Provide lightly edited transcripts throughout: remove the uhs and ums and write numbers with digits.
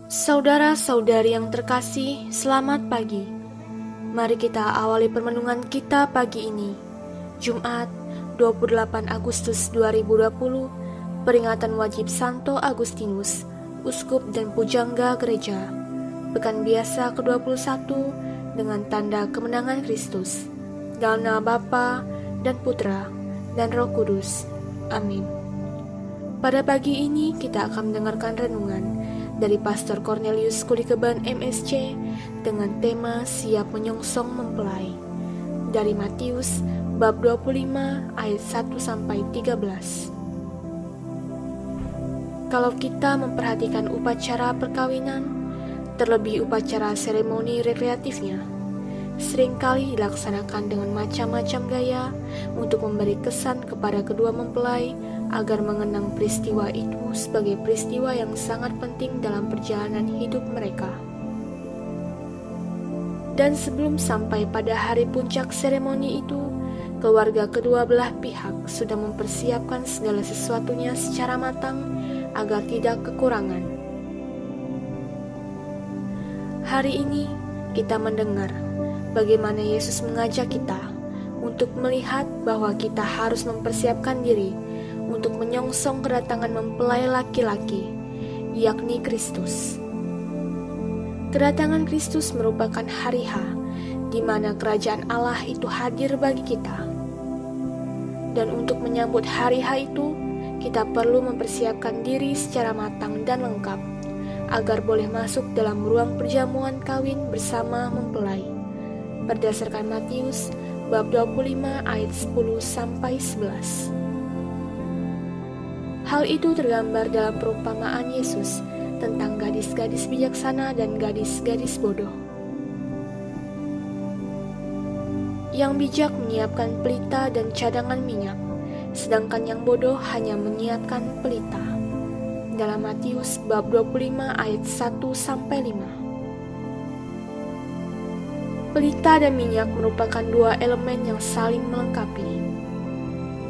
Saudara-saudari yang terkasih, selamat pagi. Mari kita awali permenungan kita pagi ini, Jumat 28 Agustus 2020, peringatan wajib Santo Agustinus, Uskup dan Pujangga Gereja, Pekan Biasa ke-21 dengan tanda kemenangan Kristus, dalam nama Bapa dan Putra dan Roh Kudus. Amin. Pada pagi ini kita akan mendengarkan renungan dari Pastor Cornelius Kulikeban MSC dengan tema Siap Menyongsong Mempelai dari Matius bab 25 ayat 1-13. Kalau kita memperhatikan upacara perkawinan, terlebih upacara seremoni rekreatifnya, seringkali dilaksanakan dengan macam-macam gaya untuk memberi kesan kepada kedua mempelai agar mengenang peristiwa itu sebagai peristiwa yang sangat penting dalam perjalanan hidup mereka. Dan sebelum sampai pada hari puncak seremoni itu, keluarga kedua belah pihak sudah mempersiapkan segala sesuatunya secara matang agar tidak kekurangan. Hari ini kita mendengar bagaimana Yesus mengajak kita untuk melihat bahwa kita harus mempersiapkan diri untuk menyongsong kedatangan mempelai laki-laki, yakni Kristus. Kedatangan Kristus merupakan hari H, di mana kerajaan Allah itu hadir bagi kita. Dan untuk menyambut hari H itu, kita perlu mempersiapkan diri secara matang dan lengkap, agar boleh masuk dalam ruang perjamuan kawin bersama mempelai. Berdasarkan Matius bab 25 ayat 10-11. Hal itu tergambar dalam perumpamaan Yesus tentang gadis-gadis bijaksana dan gadis-gadis bodoh. Yang bijak menyiapkan pelita dan cadangan minyak, sedangkan yang bodoh hanya menyiapkan pelita. Dalam Matius bab 25 ayat 1-5. Pelita dan minyak merupakan dua elemen yang saling melengkapi.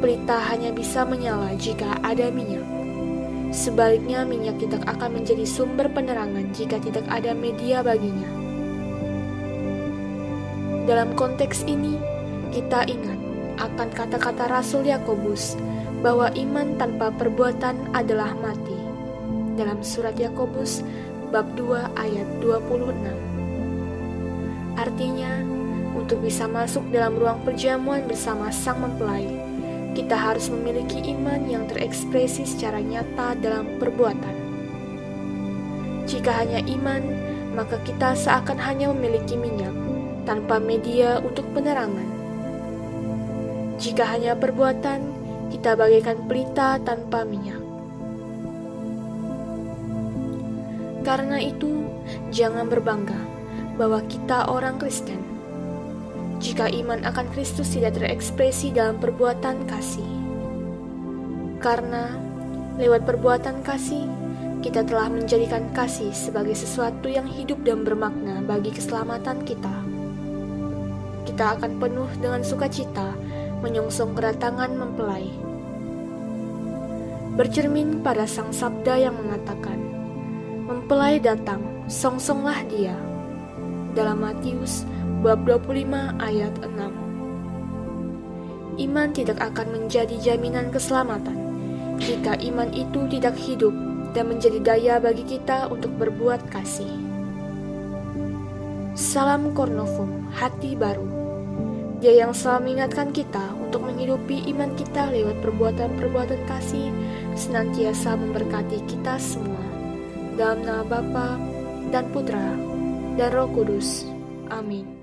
Pelita hanya bisa menyala jika ada minyak. Sebaliknya, minyak tidak akan menjadi sumber penerangan jika tidak ada media baginya. Dalam konteks ini, kita ingat akan kata-kata Rasul Yakobus bahwa iman tanpa perbuatan adalah mati. Dalam surat Yakobus bab 2 ayat 26. Artinya, untuk bisa masuk dalam ruang perjamuan bersama sang mempelai, kita harus memiliki iman yang terekspresi secara nyata dalam perbuatan. Jika hanya iman, maka kita seakan hanya memiliki minyak, tanpa media untuk penerangan. Jika hanya perbuatan, kita bagaikan pelita tanpa minyak. Karena itu, jangan berbangga bahwa kita orang Kristen jika iman akan Kristus tidak terekspresi dalam perbuatan kasih. Karena lewat perbuatan kasih, kita telah menjadikan kasih sebagai sesuatu yang hidup dan bermakna bagi keselamatan kita. Kita akan penuh dengan sukacita menyongsong kedatangan mempelai. Bercermin pada sang sabda yang mengatakan, "Mempelai datang, songsonglah dia." Dalam Matius bab 25 ayat 6. Iman tidak akan menjadi jaminan keselamatan jika iman itu tidak hidup dan menjadi daya bagi kita untuk berbuat kasih. Salam Cornovum, hati baru. Dia yang selalu mengingatkan kita untuk menghidupi iman kita lewat perbuatan-perbuatan kasih, senantiasa memberkati kita semua. Dalam nama Bapa dan Putra dan Roh Kudus. Amin.